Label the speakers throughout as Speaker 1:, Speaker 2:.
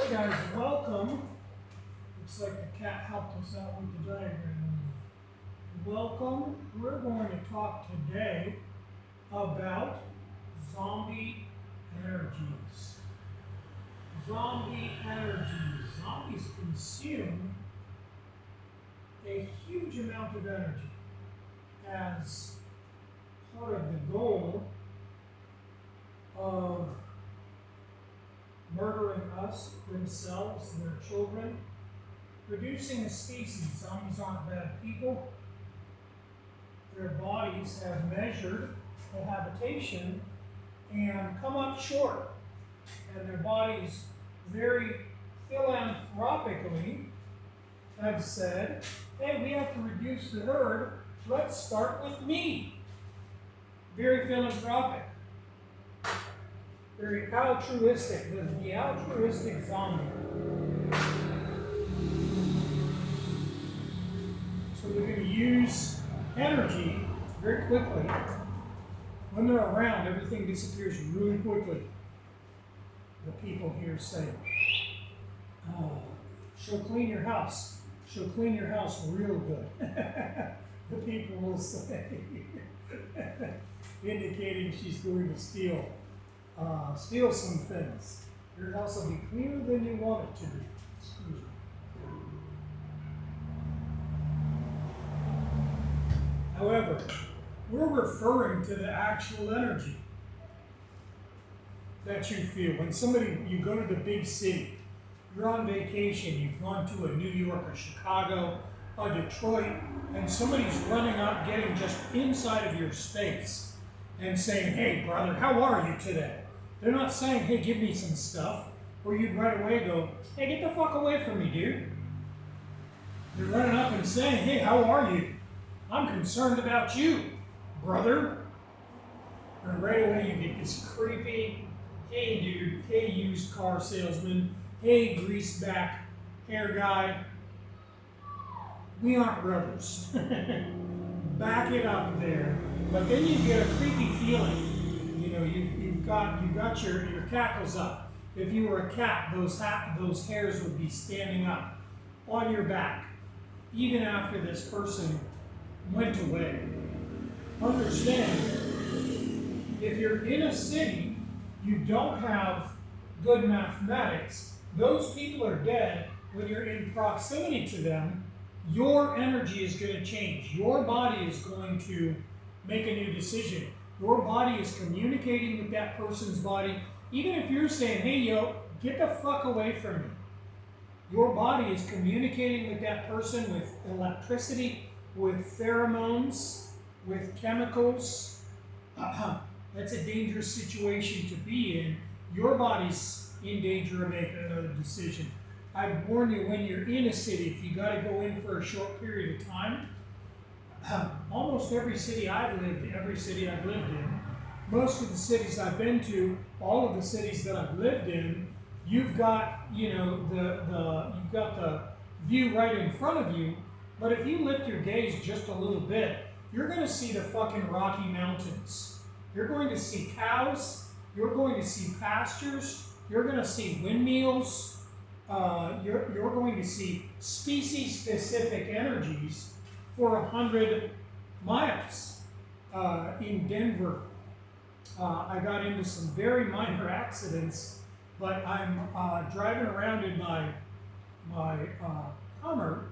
Speaker 1: Hey guys, welcome. Looks like the cat helped us out with the diagram. Welcome. We're going to talk today about zombie energies. Zombie energies. Zombies consume a huge amount of energy as part of the goal of murdering us, themselves, their children, reducing the species. Zombies aren't bad people. Their bodies have measured the habitation and come up short. And their bodies very philanthropically have said, hey, we have to reduce the herd. Let's start with me. Very philanthropic. Very altruistic, the altruistic zombie. So they're going to use energy very quickly. When they're around, everything disappears really quickly. The people here say, she'll clean your house. She'll clean your house real good. The people will say, indicating she's going to steal some things. Your house will be cleaner than you want it to be. Excuse me. However, we're referring to the actual energy that you feel. When you go to the big city, you're on vacation, you've gone to a New York, a Chicago, a Detroit, and somebody's running up, getting just inside of your space and saying, hey, brother, how are you today? They're not saying, hey, give me some stuff, or you'd right away go, hey, get the fuck away from me, dude. They're running up and saying, hey, how are you? I'm concerned about you, brother. And right away you get this creepy, hey, dude, hey, used car salesman, hey, greaseback hair guy. We aren't brothers. Back it up there. But then you get a creepy feeling. You know, you've got your cackles up. If you were a cat, those hairs would be standing up on your back, even after this person went away. Understand, if you're in a city, you don't have good mathematics. Those people are dead. When you're in proximity to them, your energy is going to change. Your body is going to make a new decision. Your body is communicating with that person's body. Even if you're saying, hey, yo, get the fuck away from me. Your body is communicating with that person with electricity, with pheromones, with chemicals. That's a dangerous situation to be in. Your body's in danger of making another decision. I warn you, when you're in a city, if you got to go in for a short period of time, almost every city I've lived in, most of the cities I've been to, all of the cities that I've lived in, you've got, you've got the view right in front of you. But if you lift your gaze just a little bit, you're going to see the fucking Rocky Mountains. You're going to see cows. You're going to see pastures. You're going to see windmills. You're going to see species-specific energies for 100 miles. In Denver, I got into some very minor accidents, but I'm driving around in my Hummer.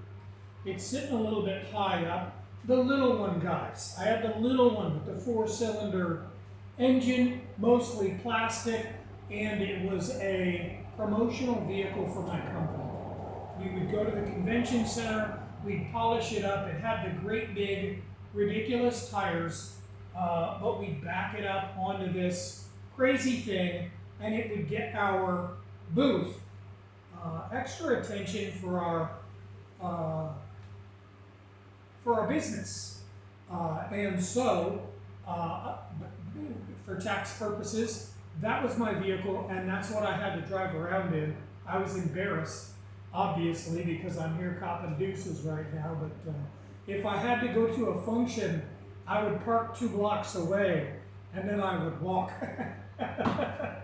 Speaker 1: It's sitting a little bit high up. The little one, guys. I had the little one with the 4-cylinder engine, mostly plastic, and it was a promotional vehicle for my company. We would go to the convention center, we'd polish it up. It had the great big, ridiculous tires, but we'd back it up onto this crazy thing, and it would get our booth extra attention for our business. And so, for tax purposes, that was my vehicle, and that's what I had to drive around in. I was embarrassed, obviously, because I'm here copping deuces right now, but if I had to go to a function, I would park 2 blocks away, and then I would walk. I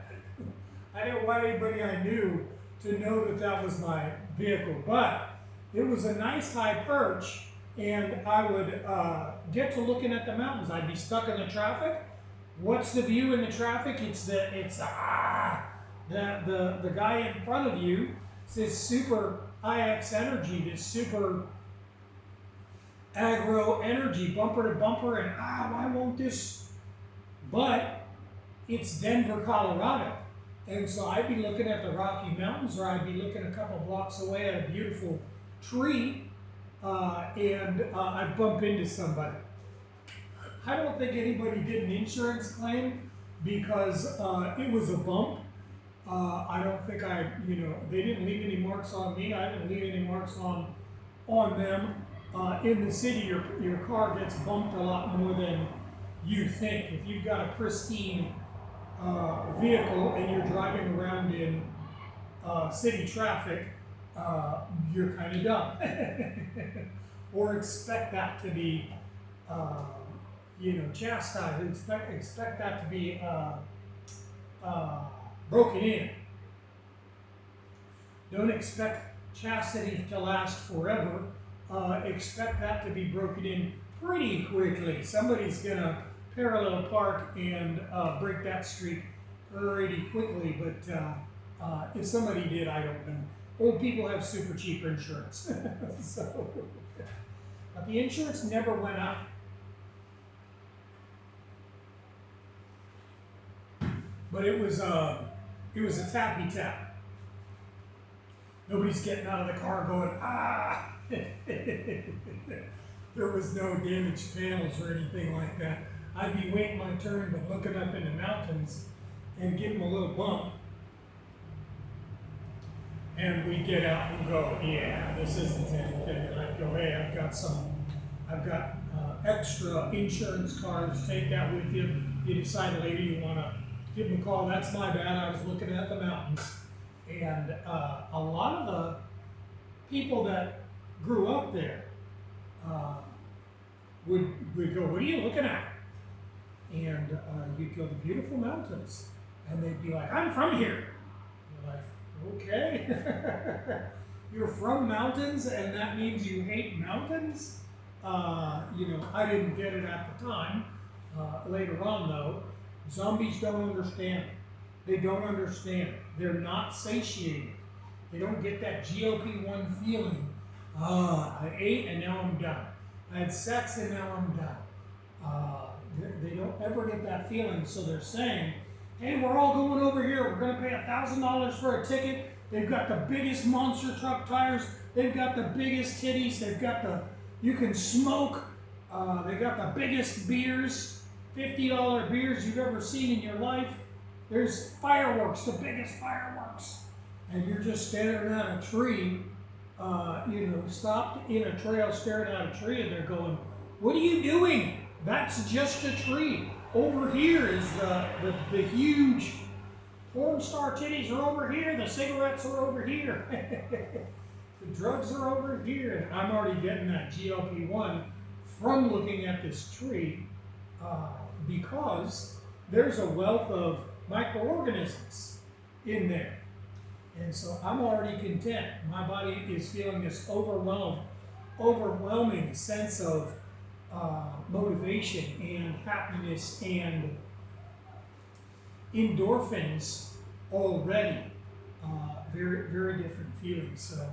Speaker 1: didn't want anybody I knew to know that that was my vehicle. But it was a nice high perch, and I would get to looking at the mountains. I'd be stuck in the traffic. What's the view in the traffic? The guy in front of you says super IX energy, this super aggro energy, bumper to bumper, and why won't this? But it's Denver, Colorado. And so I'd be looking at the Rocky Mountains, or I'd be looking a couple blocks away at a beautiful tree, and I'd bump into somebody. I don't think anybody did an insurance claim because it was a bump. I don't think they didn't leave any marks on me. I didn't leave any marks on them. In the city, your car gets bumped a lot more than you think. If you've got a pristine vehicle and you're driving around in city traffic, you're kind of dumb. Or expect that to be, chastised. Expect that to be broken in. Don't expect chastity to last forever. Expect that to be broken in pretty quickly. Somebody's gonna parallel park and break that streak pretty quickly, but if somebody did, I don't know. Old people have super cheap insurance. So, but the insurance never went up. But it was a tappy tap. Nobody's getting out of the car going, ah! There was no damaged panels or anything like that. I'd be waiting my turn, but looking up in the mountains and give them a little bump. And we'd get out and go, yeah, this isn't anything. And I'd go, hey, I've got extra insurance cards. Take that with you. You decide later you want to give them a call. That's my bad. I was looking at the mountains. And a lot of the people that grew up there would go, what are you looking at? And you'd go, the beautiful mountains. And they'd be like, I'm from here. You're like, okay. You're from mountains, and that means you hate mountains? I didn't get it at the time. Later on, though, zombies don't understand. They don't understand. They're not satiated. They don't get that GLP-1 feeling. I ate and now I'm done. I had sex and now I'm done. They don't ever get that feeling, so they're saying, hey, we're all going over here. We're going to pay $1,000 for a ticket. They've got the biggest monster truck tires. They've got the biggest titties. You can smoke. They got the biggest beers, $50 beers you've ever seen in your life. There's fireworks, the biggest fireworks. And you're just staring at a tree, stopped in a trail staring at a tree, and they're going, what are you doing? That's just a tree. Over here is the huge porn star titties are over here, the cigarettes are over here. The drugs are over here. And I'm already getting that GLP-1 from looking at this tree because there's a wealth of microorganisms in there. And so I'm already content. My body is feeling this overwhelming sense of motivation and happiness and endorphins already. Very, very different feelings. So,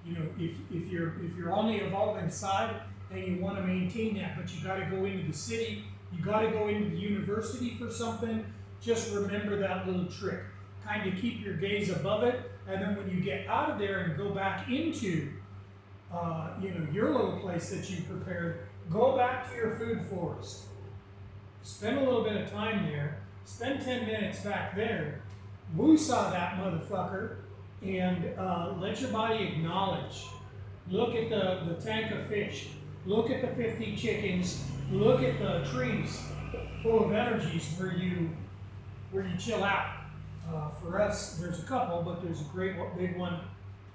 Speaker 1: if you're on the evolving side and you want to maintain that, but you got to go into the city, you got to go into the university for something, just remember that little trick. Kind of keep your gaze above it, and then when you get out of there and go back into your little place that you prepared, go back to your food forest. Spend a little bit of time there. Spend 10 minutes back there. Woosah that motherfucker, and let your body acknowledge. Look at the tank of fish. Look at the 50 chickens. Look at the trees full of energies where you chill out. For us, there's a couple, but there's a great big one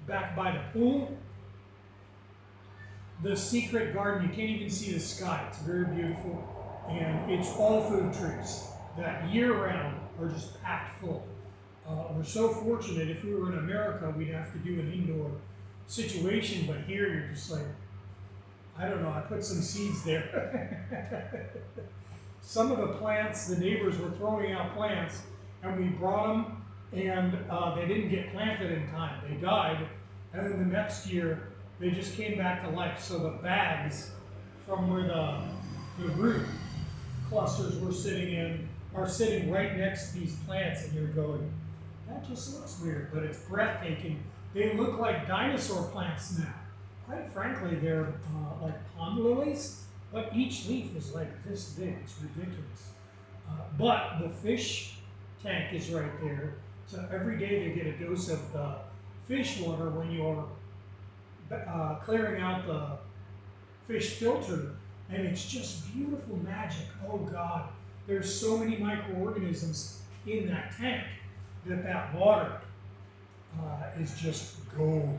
Speaker 1: back by the pool. The secret garden, you can't even see the sky. It's very beautiful, and it's all food trees that year-round are just packed full. We're so fortunate. If we were in America, we'd have to do an indoor situation, but here you're just like, I don't know, I put some seeds there. Some of the plants, the neighbors were throwing out plants, and we brought them, and they didn't get planted in time. They died, and then the next year, they just came back to life. So the bags from where the root clusters were sitting in are sitting right next to these plants, and you're going, that just looks weird, but it's breathtaking. They look like dinosaur plants now. Quite frankly, they're like pond lilies, but each leaf is like this big. It's ridiculous. But the fish tank is right there. So every day they get a dose of the fish water when you're clearing out the fish filter, and it's just beautiful magic. Oh God, there's so many microorganisms in that tank that water is just gold.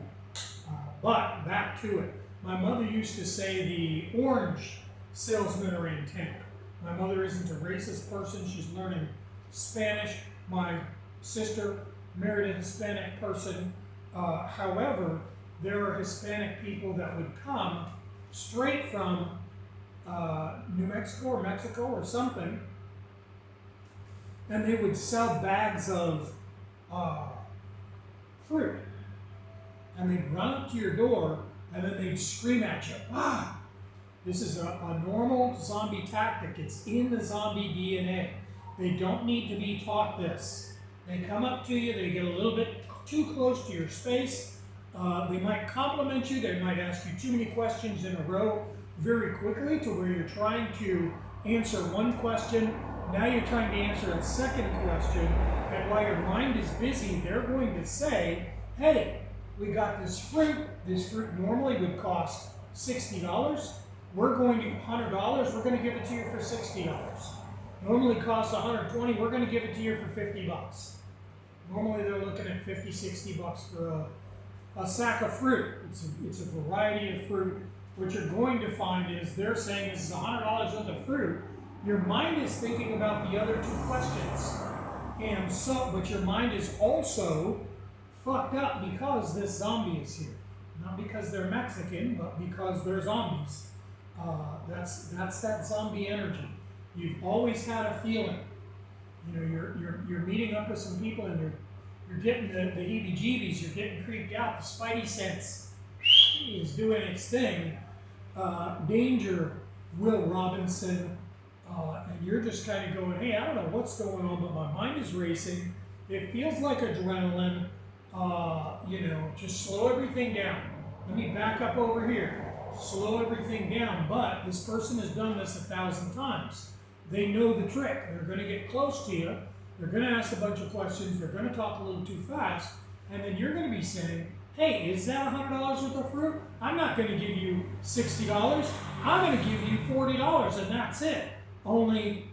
Speaker 1: But back to it. My mother used to say the orange salesmen are in tank. My mother isn't a racist person. She's learning Spanish. My sister married a Hispanic person. However, there are Hispanic people that would come straight from New Mexico or Mexico or something, and they would sell bags of fruit. And they'd run up to your door, and then they'd scream at you, wow! This is a normal zombie tactic. It's in the zombie DNA. They don't need to be taught this. They come up to you, they get a little bit too close to your space. They might compliment you, they might ask you too many questions in a row very quickly to where you're trying to answer one question. Now you're trying to answer a second question, and while your mind is busy, they're going to say, hey, we got this fruit. This fruit normally would cost $60. We're going to $100. We're going to give it to you for $60. Normally costs $120. We're going to give it to you for $50. Normally they're looking at $50, $60 for a sack of fruit. It's a variety of fruit. What you're going to find is they're saying this is $100 worth of fruit. Your mind is thinking about the other two questions. And so, but your mind is also fucked up because this zombie is here. Not because they're Mexican, but because they're zombies. That's that zombie energy. You've always had a feeling. You know, you're meeting up with some people and you're getting the heebie-jeebies. You're getting creeped out. The spidey sense is doing its thing. Danger, Will Robinson. And you're just kind of going, hey, I don't know what's going on, but my mind is racing. It feels like adrenaline. Just slow everything down. Let me back up over here. Slow everything down. But this person has done this 1,000 times. They know the trick. They're going to get close to you. They're going to ask a bunch of questions. They're going to talk a little too fast. And then you're going to be saying, hey, is that $100 worth of fruit? I'm not going to give you $60. I'm going to give you $40, and that's it. Only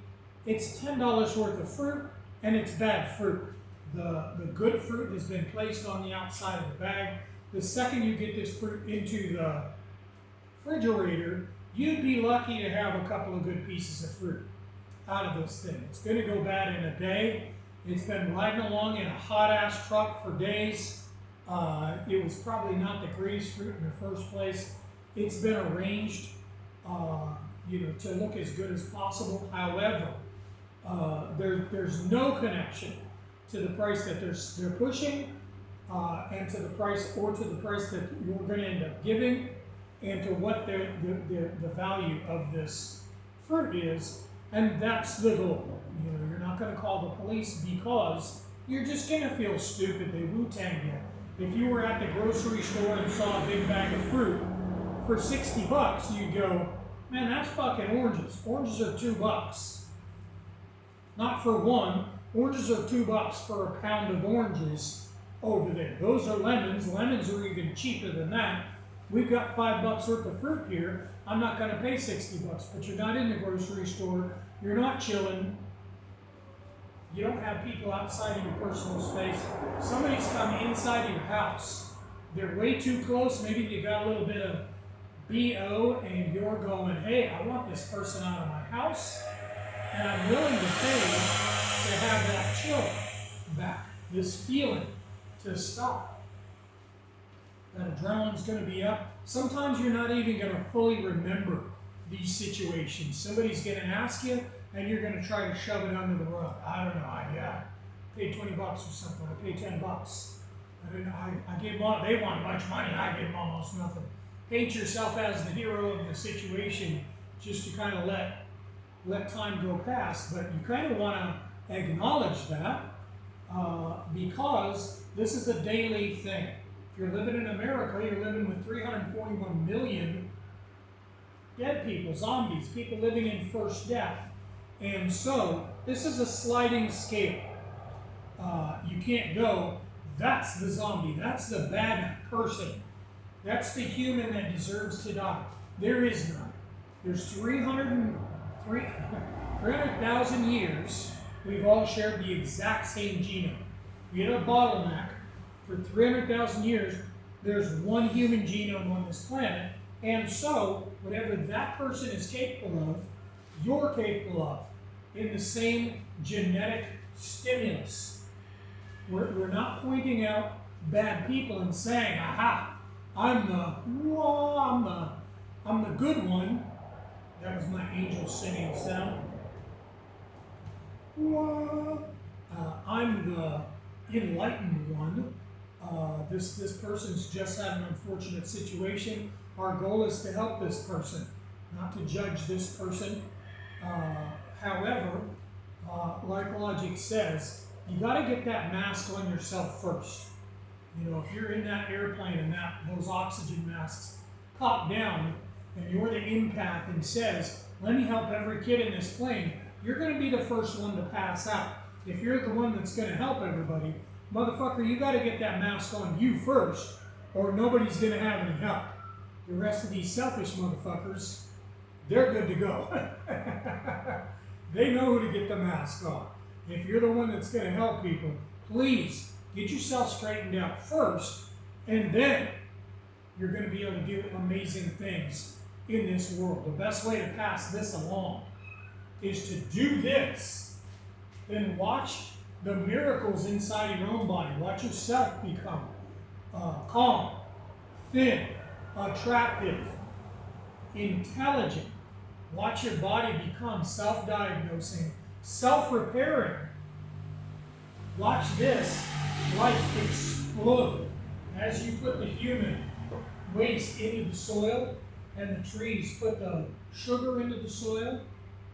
Speaker 1: it's $10 worth of fruit, and it's bad fruit. The good fruit has been placed on the outside of the bag. The second you get this fruit into the refrigerator, you'd be lucky to have a couple of good pieces of fruit out of this thing. It's going to go bad in a day. It's been riding along in a hot-ass truck for days. It was probably not the greatest fruit in the first place. It's been arranged to look as good as possible. However, there's no connection to the price that they're pushing, and to the price that you're going to end up giving, and to what the value of this fruit is, and that's the goal. You're not going to call the police because you're just going to feel stupid. They Wu-Tang you. If you were at the grocery store and saw a big bag of fruit for $60, you'd go, man, that's fucking oranges. Oranges are $2. Not for one. Oranges are $2 for a pound of oranges over there. Those are lemons. Lemons are even cheaper than that. We've got $5 worth of fruit here. I'm not going to pay $60, but you're not in the grocery store. You're not chilling. You don't have people outside of your personal space. Somebody's come inside of your house. They're way too close. Maybe you got a little bit of BO and you're going, hey, I want this person out of my house, and I'm willing to pay to have that chill back. this feeling to stop. That adrenaline's going to be up. Sometimes you're not even going to fully remember these situations. Somebody's going to ask you, and you're going to try to shove it under the rug. I don't know. I paid $20 or something. I paid $10. I gave them all. They want a bunch of money. I gave them almost nothing. Paint yourself as the hero of the situation, just to kind of let time go past. But you kind of want to acknowledge that because this is a daily thing. If you're living in America, you're living with 341 million dead people, zombies, people living in first death. And so this is a sliding scale. You can't go, that's the zombie, that's the bad person, that's the human that deserves to die. There is none. There's 300,000 years we've all shared the exact same genome. We had a bottleneck. For 300,000 years, there's one human genome on this planet, and so whatever that person is capable of, you're capable of in the same genetic stimulus. We're not pointing out bad people and saying, aha, I'm the good one. That was my angel singing sound. I'm the enlightened one. This person's just had an unfortunate situation. Our goal is to help this person, not to judge this person. However, like logic says, you got to get that mask on yourself first. You know, if you're in that airplane and those oxygen masks pop down, and you're the empath and says, let me help every kid in this plane, you're going to be the first one to pass out. If you're the one that's going to help everybody, motherfucker, you got to get that mask on you first, or nobody's going to have any help. The rest of these selfish motherfuckers, they're good to go. They know who to get the mask on. If you're the one that's going to help people, please get yourself straightened out first, and then you're going to be able to do amazing things in this world. The best way to pass this along is to do this, then watch the miracles inside your own body. Watch yourself become calm, thin, attractive, intelligent. Watch your body become self-diagnosing, self-repairing. Watch this life explode as you put the human waste into the soil and the trees put the sugar into the soil,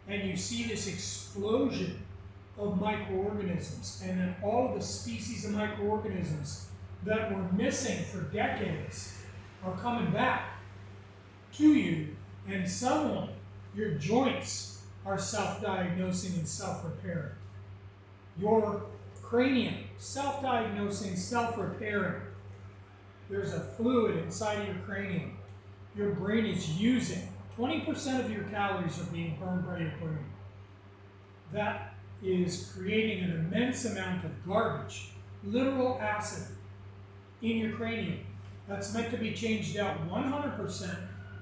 Speaker 1: and you see this explosion of microorganisms, and then all of the species of microorganisms that were missing for decades are coming back to you, and suddenly your joints are self-diagnosing and self-repairing. Your cranium, self-diagnosing, self-repairing. There's a fluid inside of your cranium. Your brain is using 20% of your calories are being burned by your brain. That is creating an immense amount of garbage, literal acid, in your cranium. That's meant to be changed out 100%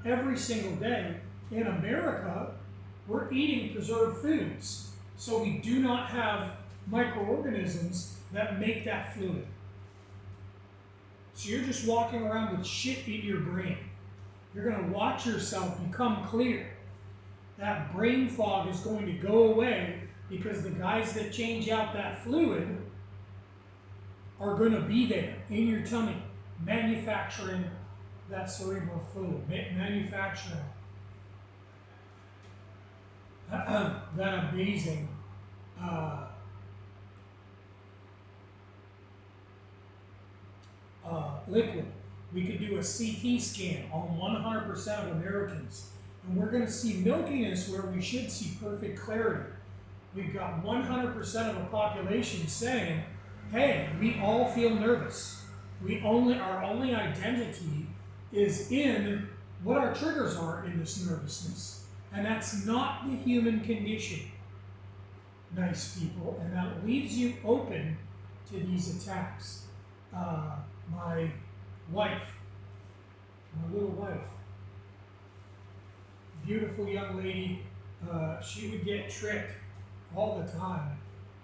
Speaker 1: every single day. In America, we're eating preserved foods, so we do not have microorganisms that make that fluid. So you're just walking around with shit in your brain. You're going to watch yourself become clear. That brain fog is going to go away because the guys that change out that fluid are going to be there in your tummy, manufacturing that cerebral fluid, manufacturing that amazing liquid. We could do a CT scan on 100% of Americans, and we're going to see milkiness where we should see perfect clarity. We've got 100% of the population saying, hey, we all feel nervous. Our only identity is in what our triggers are in this nervousness. And that's not the human condition, nice people, and that leaves you open to these attacks. My little wife, beautiful young lady, she would get tricked all the time.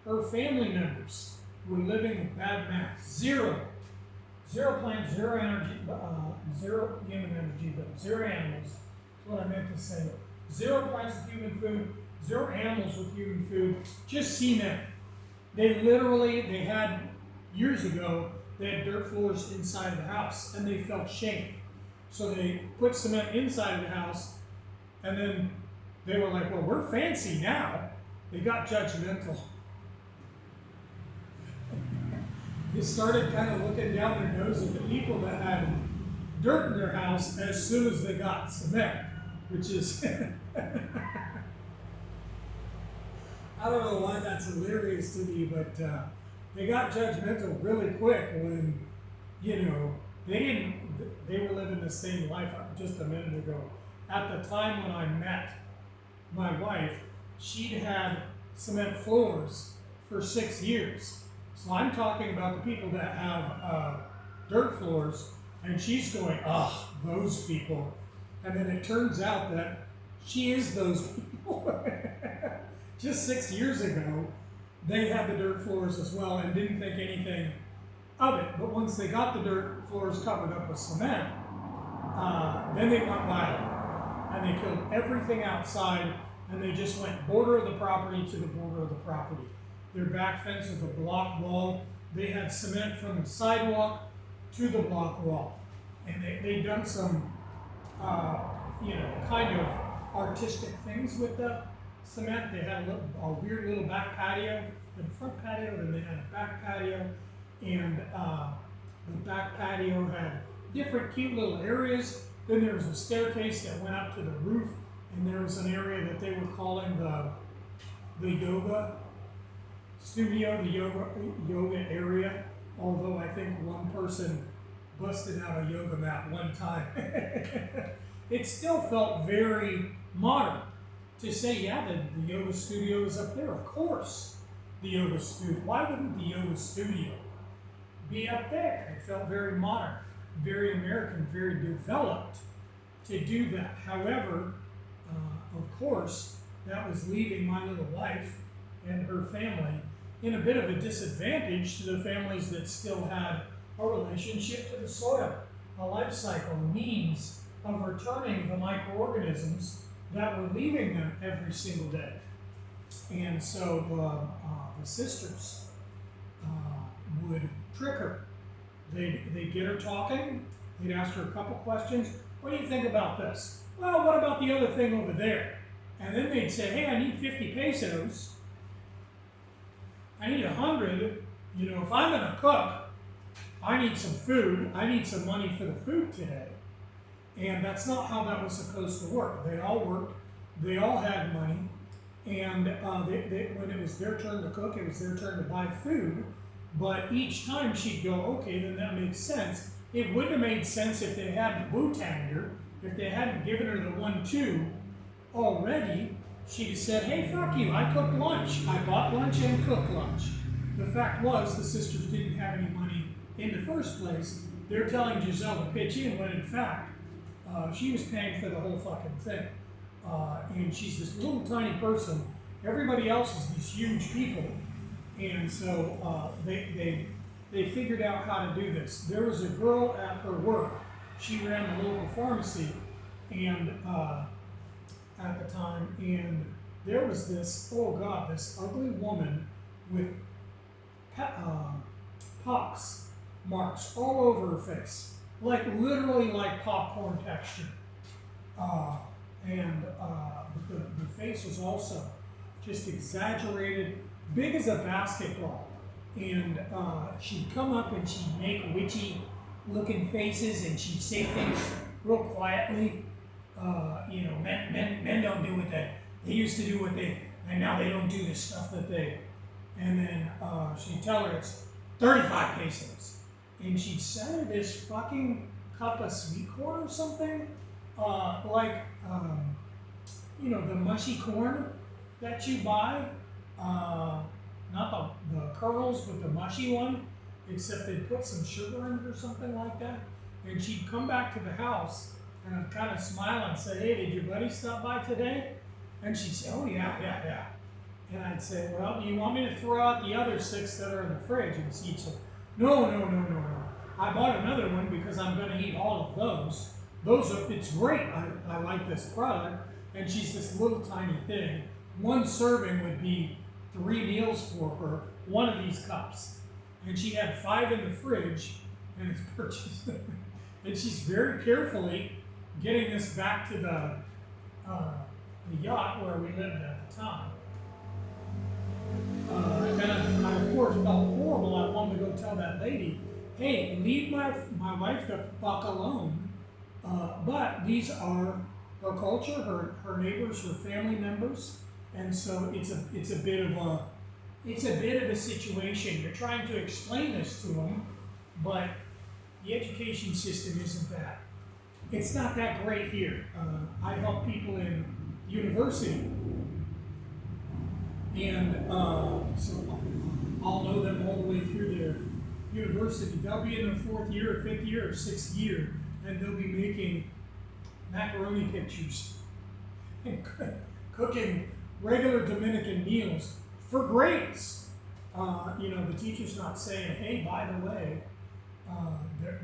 Speaker 1: Her family members were living with bad math. Zero. Zero plants, zero energy, zero human energy, but zero animals. That's what I meant to say. Zero plants with human food, zero animals with human food, just cement. They had, years ago, they had dirt floors inside the house, and they felt shame. So they put cement inside of the house, and then they were like, well, we're fancy now. They got judgmental. They started kind of looking down their nose at the people that had dirt in their house as soon as they got cement, which is, I don't know why that's hilarious to me, but they got judgmental really quick when, they were living the same life just a minute ago. At the time when I met my wife, she'd had cement floors for 6 years. So I'm talking about the people that have dirt floors, and she's going, ugh, those people. And then it turns out that she is those people. Just 6 years ago, they had the dirt floors as well and didn't think anything of it. But once they got the dirt floors covered up with cement, then they went wild. And they killed everything outside, and they just went border of the property to the border of the property. Their back fence was a block wall. They had cement from the sidewalk to the block wall. And they'd done some, kind of artistic things with the cement. They had a weird little back patio, the front patio, and they had a back patio. And the back patio had different cute little areas. Then there was a staircase that went up to the roof, and there was an area that they were calling the yoga studio, the yoga area, although I think one person busted out a yoga mat one time. It still felt very modern to say, yeah, the yoga studio is up there. Of course, the yoga studio. Why wouldn't the yoga studio be up there? It felt very modern, very American, very developed to do that. However, of course, that was leaving my little wife and her family in a bit of a disadvantage to the families that still had a relationship to the soil, a life cycle, means of returning the microorganisms that were leaving them every single day. And so the sisters would trick her. They'd get her talking, they'd ask her a couple questions. What do you think about this? Well, what about the other thing over there? And then they'd say, hey, I need 50 pesos. I need 100. If I'm gonna cook, I need some food. I need some money for the food today. And that's not how that was supposed to work. They all worked. They all had money. And when it was their turn to cook, it was their turn to buy food. But each time she'd go, okay, then that makes sense. It wouldn't have made sense if they hadn't Wu-tanged her, if they hadn't given her the 1-2 already. She'd have said, hey, fuck you, I cooked lunch. I bought lunch and cooked lunch. The fact was, the sisters didn't have any money in the first place. They're telling Giselle to pitch in, when in fact, she was paying for the whole fucking thing. And she's this little tiny person. Everybody else is these huge people. And so they figured out how to do this. There was a girl at her work. She ran the local pharmacy, and at the time, and there was this, this ugly woman with pox marks all over her face, like literally like popcorn texture. And the face was also just exaggerated, big as a basketball. And she'd come up and she'd make witchy looking faces, and she'd say things real quietly. Men don't do what they used to do what they, and now they don't do the stuff that they, and then she'd tell her it's 35 pesos. And she'd sell her this fucking cup of sweet corn or something, the mushy corn that you buy, not the kernels, but the mushy one, except they'd put some sugar in it or something like that. And she'd come back to the house and I'd kind of smile and say, hey, did your buddy stop by today? And she'd say, oh, yeah. And I'd say, well, do you want me to throw out the other 6 that are in the fridge? And she'd say, no, no, no, no, no. I bought another one because I'm going to eat all of those. It's great. I like this product. And she's this little tiny thing. One serving would be 3 meals for her, one of these cups. And she had 5 in the fridge and it's purchased. And she's very carefully getting this back to the yacht where we lived at the time. And I, of course, felt horrible. I wanted to go tell that lady, hey, leave my wife the fuck alone. But these are her culture, her neighbors, her family members, and so it's a bit of a situation. You're trying to explain this to them, but the education system isn't that. It's not that great here. I help people in university, and so I'll know them all the way through their university. They'll be in their 4th year, or 5th year, or 6th year, and they'll be making macaroni pictures and cooking regular Dominican meals for grades. The teacher's not saying, hey, by the way,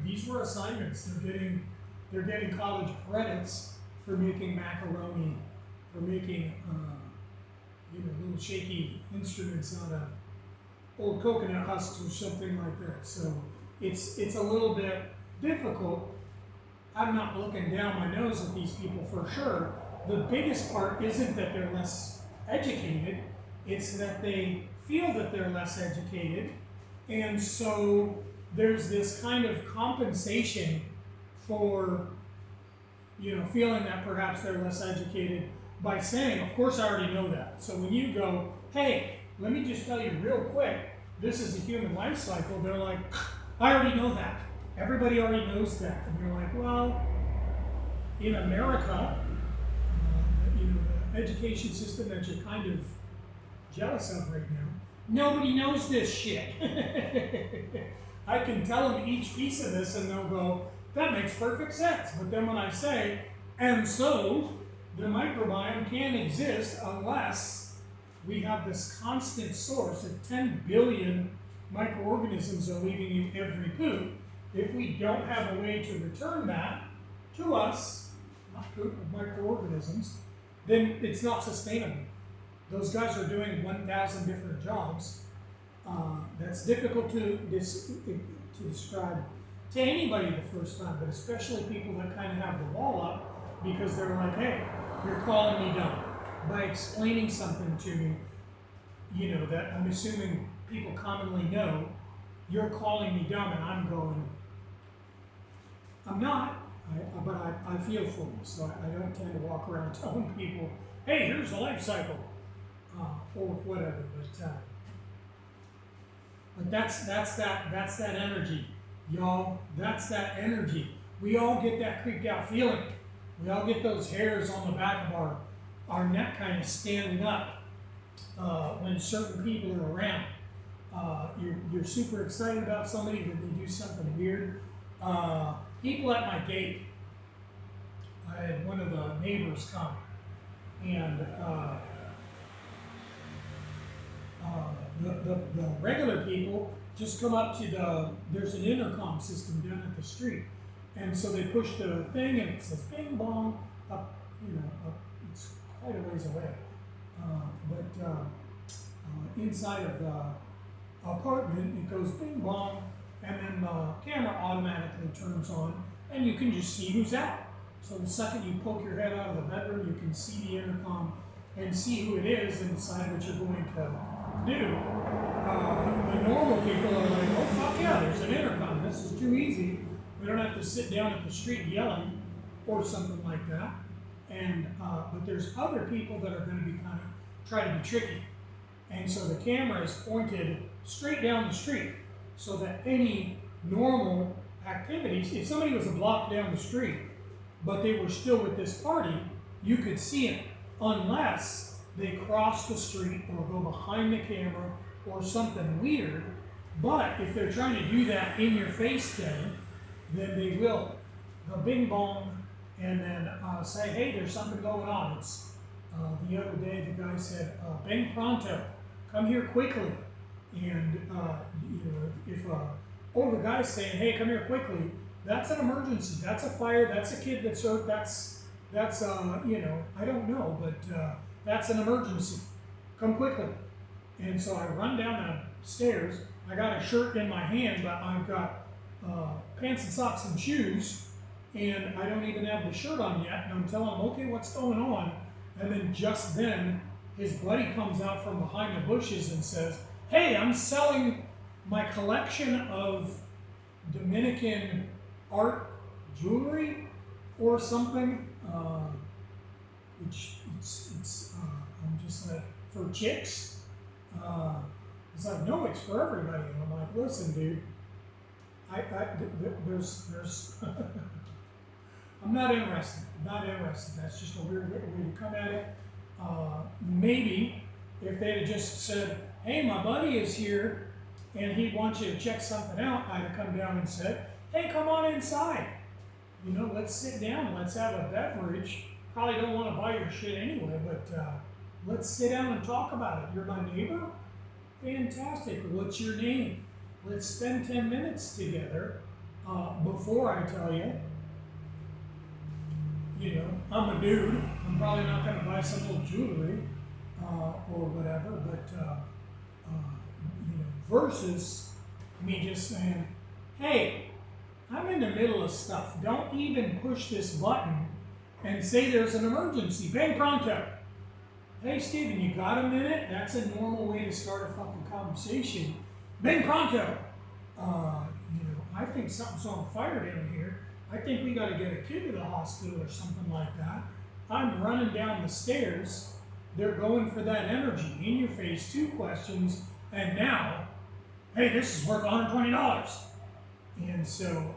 Speaker 1: these were assignments. They're getting college credits for making macaroni, for making little shaky instruments out of old coconut husks or something like that. So it's a little bit difficult. I'm not looking down my nose at these people for sure. The biggest part isn't that they're less educated, it's that they feel that they're less educated, and so there's this kind of compensation for feeling that perhaps they're less educated by saying, of course I already know that. So when you go, hey, let me just tell you real quick, this is a human life cycle, they're like, I already know that. Everybody already knows that. And you're like, well, in America, the education system that you're kind of jealous of right now, nobody knows this shit. I can tell them each piece of this and they'll go, that makes perfect sense. But then when I say, and so the microbiome can't exist unless we have this constant source of 10 billion microorganisms are leaving you every poop. If we don't have a way to return that to us, not poop, but microorganisms, then it's not sustainable. Those guys are doing 1,000 different jobs. That's difficult to describe to anybody the first time, but especially people that kind of have the wall up because they're like, hey, you're calling me dumb. By explaining something to me, that I'm assuming people commonly know, you're calling me dumb, and I'm going, I'm not, but I feel for you, so I don't tend to walk around telling people, hey, here's the life cycle, or whatever, but that's that energy, y'all, that's that energy. We all get that creeped out feeling. We all get those hairs on the back of our neck kind of standing up when certain people are around. You're super excited about somebody when they do something weird. People at my gate, I had one of the neighbors come, and the regular people just come up to there's an intercom system down at the street, and so they push the thing and it says bing bong up, it's quite a ways away. But inside of the apartment, it goes bing bong, and then the camera automatically turns on, and you can just see who's out. So the second you poke your head out of the bedroom, you can see the intercom and see who it is and decide what you're going to do. The normal people are like, oh fuck yeah, there's an intercom. This is too easy. We don't have to sit down at the street yelling or something like that. And but there's other people that are going to be kind of try to be tricky. And so the camera is pointed straight down the street so that any normal activities, if somebody was a block down the street, but they were still with this party, you could see it unless they cross the street or go behind the camera or something weird. But if they're trying to do that in your face thing, then they will. They'll bing bong and then say, hey, there's something going on. The other day, the guy said, "Ben Pronto, come here quickly." And if older guy's saying, "Hey, come here quickly," that's an emergency. That's a fire. That's a kid that's hurt. That's I don't know, but that's an emergency. Come quickly. And so I run down the stairs. I got a shirt in my hand, but I've got pants and socks and shoes, and I don't even have the shirt on yet. And I'm telling him, "Okay, what's going on?" And then just then, his buddy comes out from behind the bushes and says, "Hey, I'm selling my collection of Dominican art jewelry or something, which I'm just like, for chicks." He's like, "No, it's for everybody." And I'm like, "Listen, dude, there's I'm not interested. Not interested. That's just a weird way to come at it. Maybe if they'd have just said, 'Hey, my buddy is here and he wants you to check something out,' I'd have come down and said, 'Hey, come on inside. Let's sit down. Let's have a beverage. Probably don't want to buy your shit anyway, but let's sit down and talk about it. You're my neighbor? Fantastic. What's your name? Let's spend 10 minutes together before I tell you, I'm a dude. I'm probably not going to buy some old jewelry or whatever, but, versus me just saying, 'Hey, I'm in the middle of stuff. Don't even push this button and say there's an emergency. Ben Pronto. Hey, Steven, you got a minute?' That's a normal way to start a fucking conversation. 'Ben Pronto. I think something's on fire down here. I think we got to get a kid to the hospital or something like that.' I'm running down the stairs. They're going for that energy. In your face, 2 questions, and now, 'Hey, this is worth $120. And so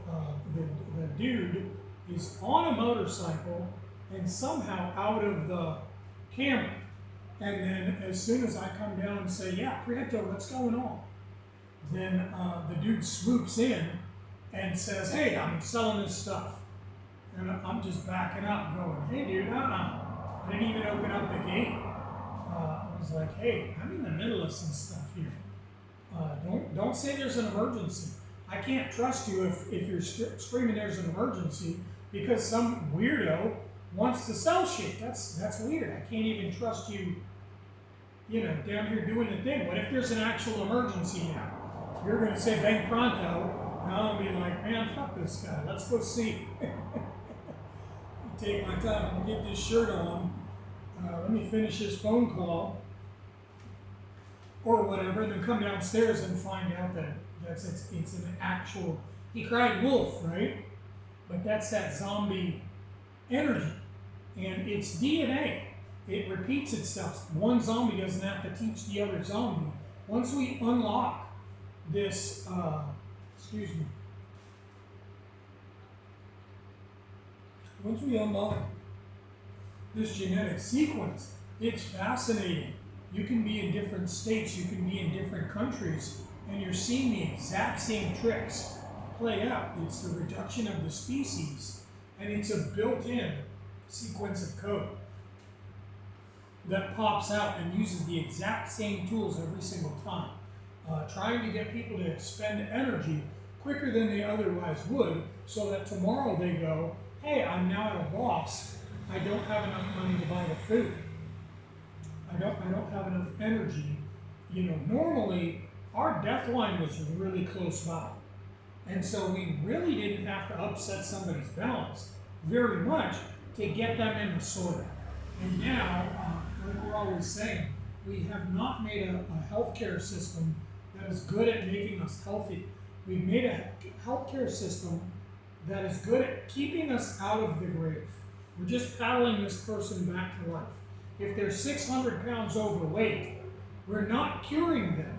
Speaker 1: the dude is on a motorcycle and somehow out of the camera. And then as soon as I come down and say, 'Yeah, Prieto, what's going on?' then the dude swoops in and says, 'Hey, I'm selling this stuff.' And I'm just backing up going, 'Hey, dude, I didn't even open up the gate.' I was like, 'Hey, I'm in the middle of some stuff here. Don't say there's an emergency. I can't trust you if you're screaming there's an emergency because some weirdo wants to sell shit. That's weird. I can't even trust you, down here doing the thing. What if there's an actual emergency now? You're going to say Ben Pronto, and I'll be like, 'Man, fuck this guy. Let's go see.' Take my time and get this shirt on. Let me finish this phone call or whatever, and then come downstairs and find out that it's an actual, he cried wolf, right? But that's that zombie energy. And it's DNA. It repeats itself. One zombie doesn't have to teach the other zombie. Once we unlock this, once we unlock this genetic sequence, it's fascinating. You can be in different states, you can be in different countries, and you're seeing the exact same tricks play out. It's the reduction of the species, and it's a built-in sequence of code that pops out and uses the exact same tools every single time, trying to get people to expend energy quicker than they otherwise would, so that tomorrow they go, 'Hey, I'm now at a loss. I don't have enough money to buy the food. I don't have enough energy.' Normally our death line was really close by, and so we really didn't have to upset somebody's balance very much to get them in the soil. And now, like we're always saying, we have not made a healthcare system that is good at making us healthy. We've made a healthcare system that is good at keeping us out of the grave. We're just paddling this person back to life. If they're 600 pounds overweight, we're not curing them.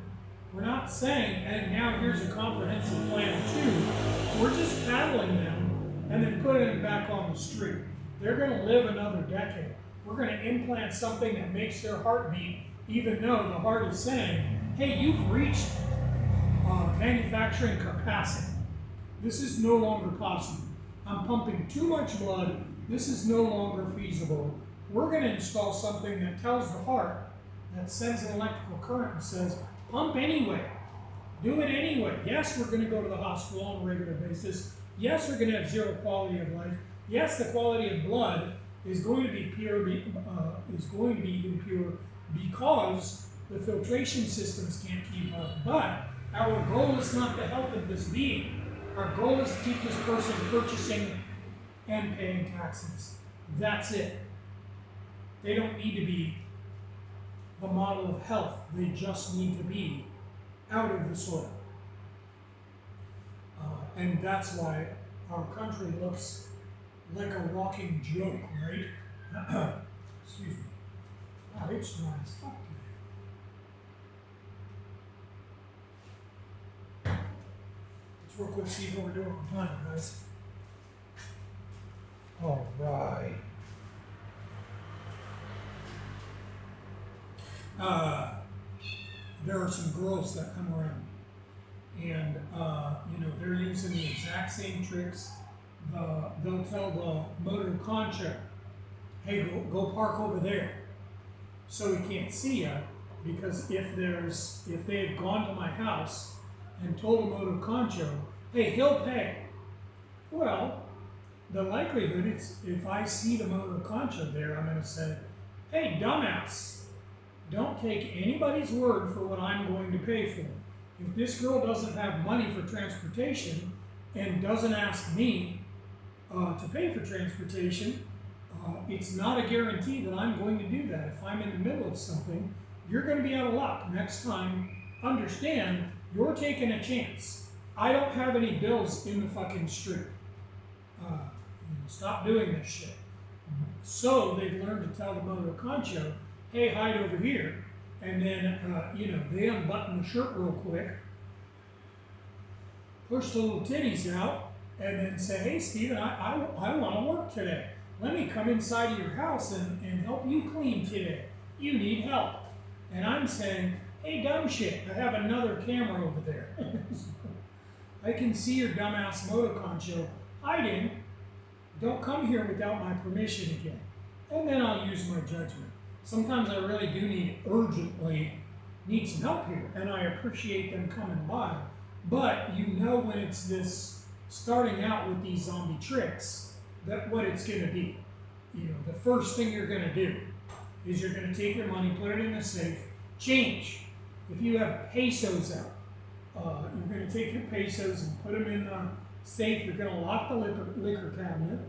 Speaker 1: We're not saying, 'And now here's a comprehensive plan 2. We're just paddling them and then putting them back on the street. They're going to live another decade. We're going to implant something that makes their heart beat, even though the heart is saying, 'Hey, you've reached manufacturing capacity. This is no longer possible. I'm pumping too much blood. This is no longer feasible. we're going to install something that tells the heart, that sends an electrical current and says, pump anyway. Do it anyway. Yes, we're going to go to the hospital on a regular basis. Yes, we're going to have zero quality of life. Yes, the quality of blood is going to be pure, impure because the filtration systems can't keep up. But our goal is not the health of this being. Our goal is to keep this person purchasing and paying taxes. That's it. They don't need to be the model of health. They just need to be out of the soil. And that's why our country looks like a walking joke, right? Excuse me. Wow, it's dry as fuck today. Let's real quick see what we're doing on time, guys. All right. There are some girls that come around, and they're using the exact same tricks. They'll tell the motor concho, "Hey, go park over there," so he can't see you, because if they've gone to my house and told the motor concho, "Hey, he'll pay," well, the likelihood is if I see the motor concho there, I'm going to say, "Hey, dumbass. Don't take anybody's word for what I'm going to pay for. If this girl doesn't have money for transportation and doesn't ask me to pay for transportation, it's not a guarantee that I'm going to do that. If I'm in the middle of something, you're going to be out of luck. Next time, understand, you're taking a chance. I don't have any bills in the fucking street. Stop doing this shit." So they've learned to tell the motor concho, "Hey, hide over here," and then, they unbutton the shirt real quick, push the little titties out, and then say, "Hey, Steven, I want to work today. Let me come inside of your house and help you clean today. You need help." And I'm saying, "Hey, dumb shit, I have another camera over there. I can see your dumbass motor concho hiding. Don't come here without my permission again." And then I'll use my judgment. Sometimes I really do urgently need some help here, and I appreciate them coming by. But when it's this starting out with these zombie tricks, that what it's going to be. The first thing you're going to do is you're going to take your money, put it in the safe, change. If you have pesos out, you're going to take your pesos and put them in the safe. You're going to lock the liquor cabinet,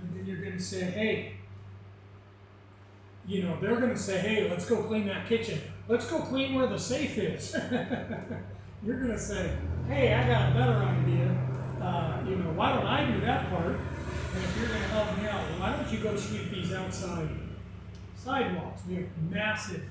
Speaker 1: and then you're going to say, "Hey," they're going to say, "Hey, let's go clean that kitchen. Let's go clean where the safe is." You're going to say, "Hey, I got a better idea. Why don't I do that part? And if you're going to help me out, why don't you go sweep these outside sidewalks?" We have a massive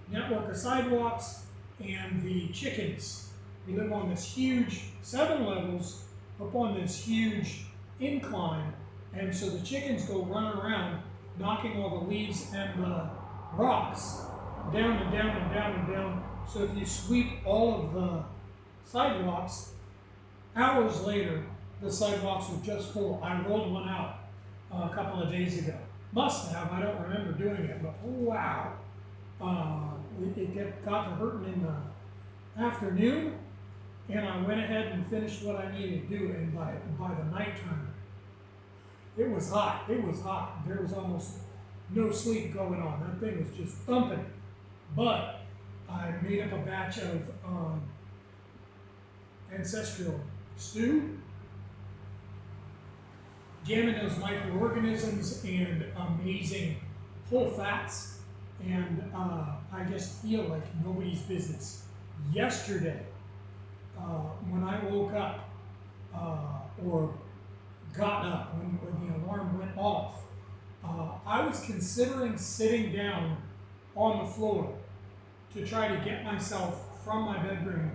Speaker 1: network of sidewalks, and the chickens, we live on this huge 7 levels up on this huge incline, and so the chickens go running around knocking all the leaves and the rocks down and down and down and down. So if you sweep all of the sidewalks, hours later, the sidewalks were just full. I rolled one out a couple of days ago. Must have, I don't remember doing it, but wow. It got to hurting in the afternoon, and I went ahead and finished what I needed to do, and by the nighttime, it was hot. It was hot. There was almost no sleep going on. That thing was just thumping. But I made up a batch of ancestral stew, jamming those microorganisms and amazing whole fats. And I just feel like nobody's business. Yesterday, when I woke up, or got up, when the alarm went off, I was considering sitting down on the floor to try to get myself from my bedroom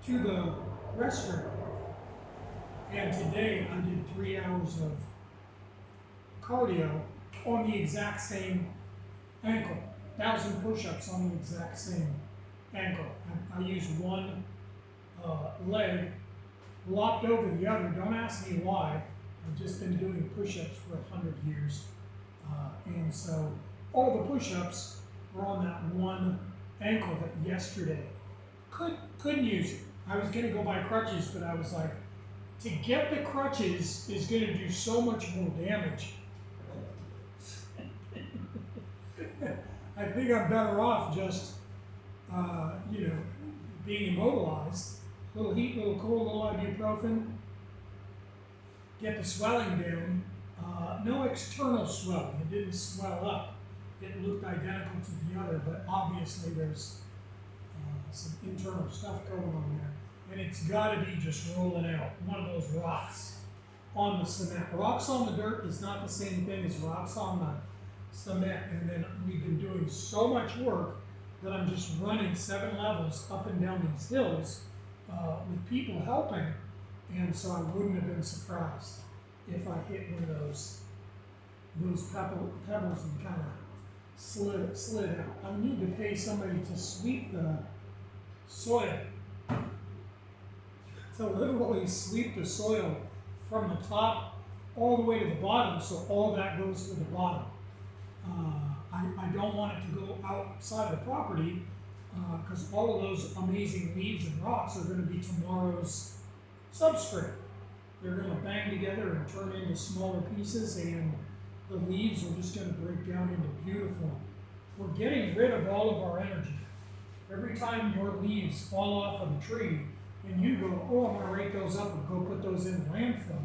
Speaker 1: to the restroom. And today I did 3 hours of cardio on the exact same ankle. 1,000 push-ups on the exact same ankle. I used one leg lopped over the other. Don't ask me why. I've just been doing push-ups for 100 years. And so all the push-ups were on that one ankle that yesterday. Couldn't use it. I was gonna go buy crutches, but I was like, to get the crutches is gonna do so much more damage. I think I'm better off just, being immobilized. Little heat, little cold, little ibuprofen. Get the swelling down. No external swelling. It didn't swell up. It looked identical to the other, but obviously there's some internal stuff going on there. And it's got to be just rolling out. One of those rocks on the cement. Rocks on the dirt is not the same thing as rocks on the cement. And then we've been doing so much work that I'm just running 7 levels up and down these hills with people helping. And so I wouldn't have been surprised if I hit one of those pebbles and kind of slid out. I need to pay somebody to sweep the soil, to literally sweep the soil from the top all the way to the bottom, so all that goes to the bottom. I don't want it to go outside the property because all of those amazing leaves and rocks are going to be tomorrow's substrate. They're going to bang together and turn into smaller pieces, and the leaves are just going to break down into beautiful. We're getting rid of all of our energy. Every time your leaves fall off of the tree and you go, oh, I'm going to rake those up and go put those in the landfill,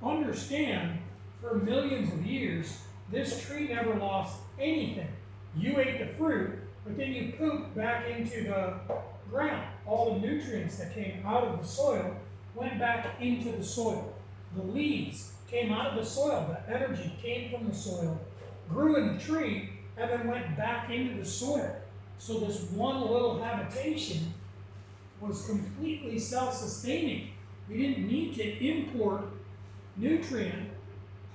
Speaker 1: understand, for millions of years, this tree never lost anything. You ate the fruit, but then you pooped back into the ground. All the nutrients that came out of the soil went back into the soil. The leaves came out of the soil. The energy came from the soil, grew in the tree, and then went back into the soil. So this one little habitation was completely self-sustaining. We didn't need to import nutrient,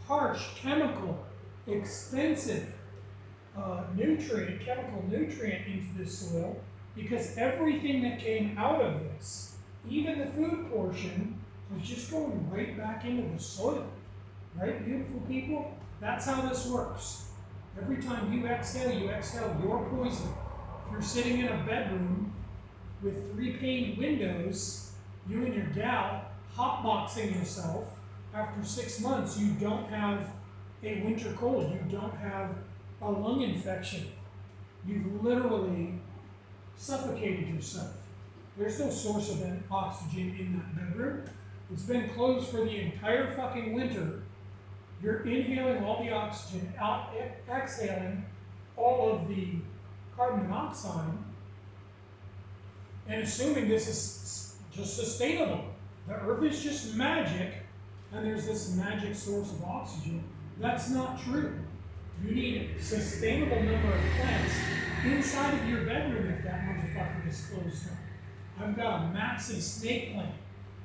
Speaker 1: harsh, chemical, expensive chemical nutrient into this soil, because everything that came out of this, even the food portion, was just going right back into the soil. Right, beautiful people? That's how this works. Every time you exhale your poison. If you're sitting in a bedroom with 3 paned windows, you and your gal hotboxing yourself, after 6 months, you don't have a winter cold. You don't have a lung infection. You've literally suffocated yourself. There's no source of oxygen in that bedroom. It's been closed for the entire fucking winter. You're inhaling all the oxygen, exhaling all of the carbon monoxide, and assuming this is just sustainable. The earth is just magic, and there's this magic source of oxygen. That's not true. You need a sustainable number of plants inside of your bedroom if that motherfucker is closed up. I've got a massive snake plant.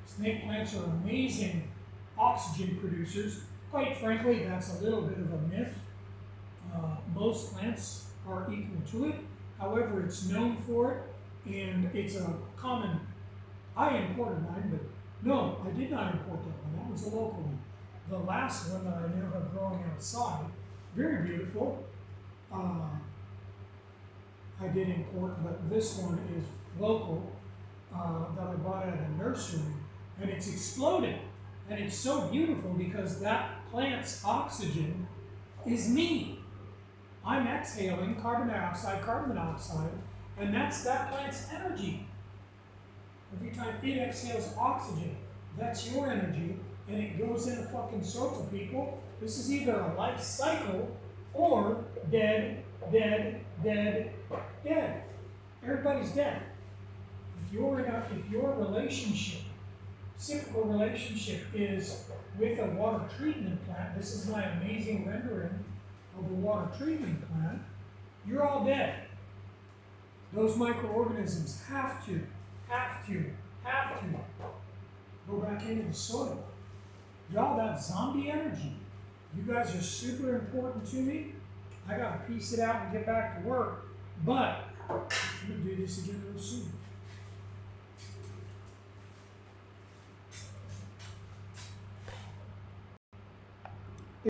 Speaker 1: Snake plants are amazing oxygen producers. Quite frankly, that's a little bit of a myth. Most plants are equal to it. However, it's known for it, and it's a common. I imported mine, but no, I did not import that one. That was a local one. The last one that I now have growing outside, very beautiful. I did import, but this one is local that I bought at a nursery, and it's exploded. And it's so beautiful because that plant's oxygen is me. I'm exhaling carbon monoxide, and that's that plant's energy. Every time it exhales oxygen, that's your energy, and it goes in a fucking circle, people. This is either a life cycle or dead, dead, dead, dead. Everybody's dead. If your relationship, cyclical relationship, is with a water treatment plant, this is my amazing rendering of a water treatment plant, you're all dead. Those microorganisms have to go back into the soil. Y'all, that zombie energy, you guys are super important to me. I gotta piece it out and get back to work, but I'm gonna do this again real soon.